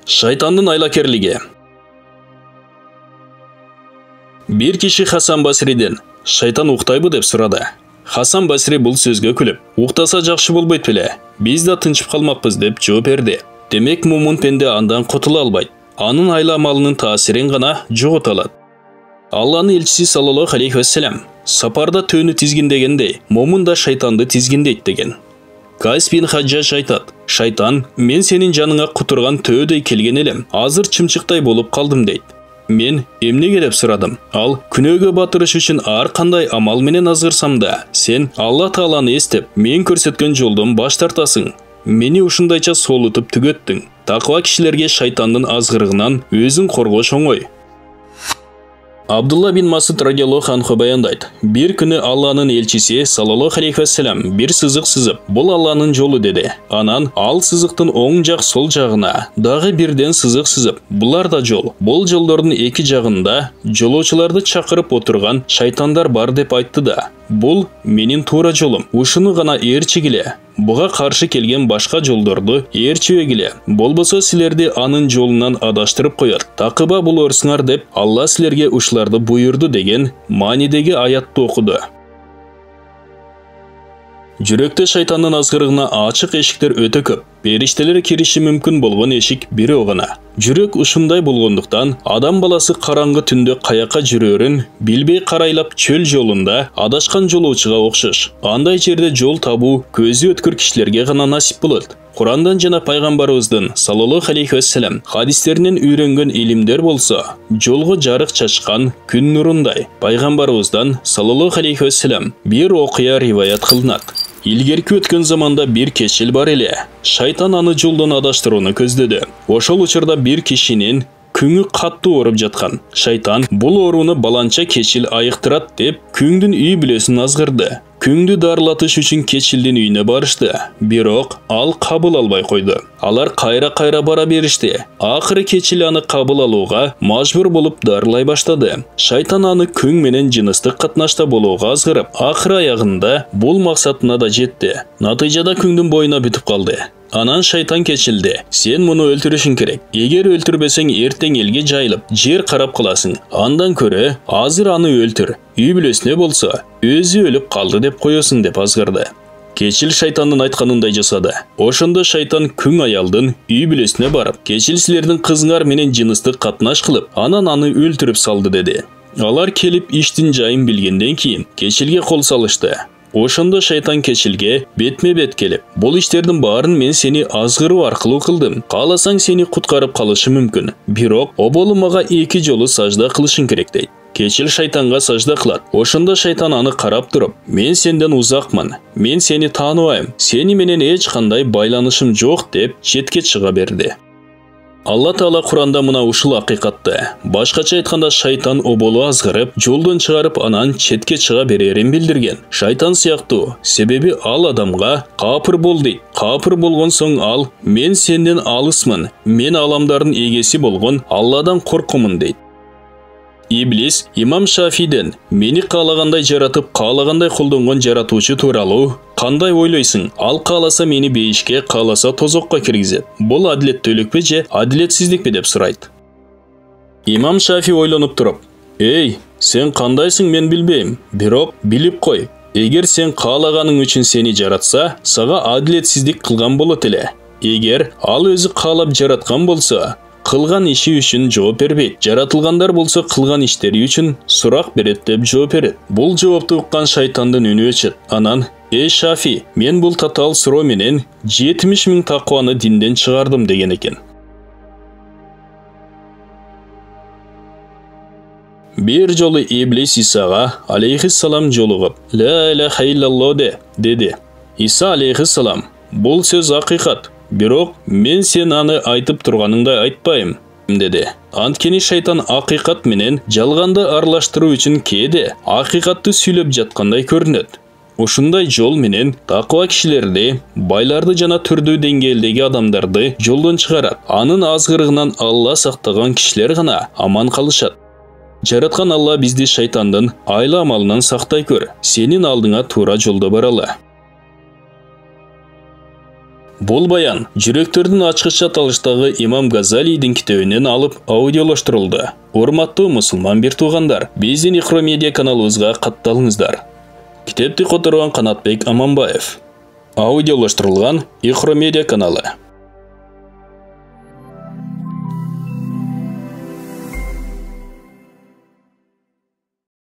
Шайтандын айлакерлиги. Bir kişi Hasan Basri'den "Шайтан уктайбы" деп сурады. Hasan Basri бұл сөзгө күлүп, "Уктаса жакшы болбойт беле? Биз да тынчып калмакпыз" деп жооп берди. Демек мумун пенде андан котула албайт. Анын айла амалынын таасирин гана жогото алат. Алланын элчиси саллаллаху алейхи вассалам сапарда төөнү тизгиндегендей, мумун да шайтанды тизгиндейт деген. Кайс бин Хаджаж айтат: "Шайтан, мен сенин жаныңа кутурган төөдөй келген элем, азыр чымчыктай болуп калдым" дейт. Мен эмнеге деп сурадым. Ал күнөөгө батырыш үчүн ар кандай амал менен азгырсам да, сен Алла Тааланы эстеп, мен көрсөткөн жолдон баш тартасың. Мени ушундайча солутуп түгөттүң. Таква кишилерге шайтандын азгырыгынан өзүң коргош оңой. Абдулла бин Масуд радиаллаху анху баяндайт: "Bir күнү Алланын элчиси саллаллаху алейхи вассалам бир сызык сызып, бул Алланын жолу" деди. Анан ал сызыктын оң жак сол жагына дагы бирден сызык сызып, булар да жол. Бул жолдордун эки жагында жолоочуларды чакырып отурган шайтандар бар деп айтты да. Бул менин туура жолум. Ушуну гана ээрчигиле. Буга каршы келген башка жолдорду ээрчибегиле. Болбосо силерди анын жолунан адаштырып коет. Такыба болорсуңар деп Алла силерге ушуларды буйурду деген маанидеги аятты окуду. Жүрөктө шайтандын азгырыгына ачык эшиктер өтө көп. Периштелер кириши мүмкүн болгон эшик бирөө гана. Жүрөк ушундай болгондуктан адам баласы караңгы түндө каяка жүрөрүн билбей карайлап чөл жолунда адашкан жолоочуга окшош. Андай жерде жол табуу көзү өткүр кишилерге гана насип болот. Курандан жана пайгамбарыбыздын саллаллаху алейхи вассалам хадистеринен үйрөнгөн илимдер болсо, жолго жарык чачкан күн нурундай. Пайгамбарыбыздан саллаллаху алейхи вассалам бир окуя риваят кылынат. Илгерки өткөн заманда бир кечил бар эле. Шайтан аны жолдон адаштырууну көздөдү. Ошол учурда бир кишинин күңү каттуу ооруп жаткан. Шайтан бул ооруну баланча кечил айыктырат деп күңдүн үй бүлөсүн азгырды. Күңдү дарылатыш үчүн кечилдин үйүнө барышты. Бирок ал кабыл албай койду. Алар кайра бара беришти. Акыры кечил аны кабыл алууга мажбур болуп дарылай баштады. Шайтан аны күң менен жыныстык катнашта болууга азгырып, акыры аягында бул максатына да жетти. Натыйжада күңдүн боюна бүтүп калды. Анан шайтан кечилди: "Сен муну өлтүрүшүң керек. Эгер өлтүрбесең эртең элге жайылып, жер карап каласың. Андан көрө азыр аны өлтүр. Үй бүлөсүнө болсо өзү өлүп калды деп коесуң" деп азгырды. Кечил шайтандын айтканындай жасады. Ошондо шайтан күң аялдын үй бүлөсүнө барып, "Кечил силердин кызыңар менен жыныстык катнаш кылып, анан аны өлтүрүп салды" деди. Алар келип иштин жайын билгенден кийин кечилге кол салышты. Ошондо шайтан кечилге бетме-бет келип: "Бул иштердин баарын мен сени азгыруу аркылуу кылдым. Кааласаң сени куткарып калышым мүмкүн. Бирок оболу мага 2 жолу сажда кылышың керек" дейт. Кечил шайтанга сажда кылат. Ошондо шайтан аны карап туруп: "Мен сенден узакмын. Мен сени тааныбайм. Сени менен эч кандай байланышым жок" деп четке чыга берди. Алла Таала Куранда мына ушул акыйкатты, башкача айтканда шайтан оболу азгырып, жолдон чыгарып анан четке чыга берерин билдирген. Шайтан сыяктуу, себеби ал адамга капыр бол дейт. Капыр болгон соң ал: "Мен сенден алысмын. Мен аламдардын эгеси болгон Алладан коркумун" дейт. Иблис имам Шафиден "Мени каалагандай жаратып, каалагандай колдонгон жаратуучу тууралуу кандай ойлойсуң? Ал кааласа мени бейишке, кааласа тозокко киргизет. Бул адилеттүүлүкпү же адилетсиздикпи" деп сурайт. Имам Шафи ойлонуп туруп: "Эй, сен кандайсың мен билбейм. Бирок билип кой. Эгер сен каалаганың үчүн сени жаратса, сага адилетсиздик кылган болот эле. Эгер ал өзү каалап жараткан болсо, кылган иши үчүн жооп бербейт. Жаратылгандар болсо кылган иштери үчүн сурак берет" деп жооп берет. Бул жоопту уккан шайтандын үнү өчөт. Анан: "Эй Шафи, мен бул татаал суроо менен 70 000 такваны динден чыгардым" деген экен. Bir жолу Иблис Исага алейхиссалам жолугуп: "Ла илаха иллаллах" деди. Иса алейхиссалам: "Бул сөз акыйкат. Бирок мен сен аны айтып турганыңдай айтпайм" деди. Анткени шайтан акыйкат менен жалганды аралаштыруу үчүн кээде акыйкатты сүйлөп жаткандай көрүнөт. Ушундай жол менен таква кишилерди, байларды жана түрдүү деңгээлдеги адамдарды жолдон чыгарат. Анын азгырыгынан Алла сактаган кишилер гана аман калышат. Жараткан Алла бизди шайтандын айла амалынан сактай көр. Сенин алдыңа туура жолдо баралы. Бұл баян жүректердің ачқыча талыштағы имам Газалийдің кітебінен алып аудиолаштырылды. Урматтуу мұсылман бир туғандар, биздин Ихро медиа каналыбызга катталыңыздар. Китепти которгон Канатбек Аманбаев. Аудиолаштырылган Ихро медиа каналы.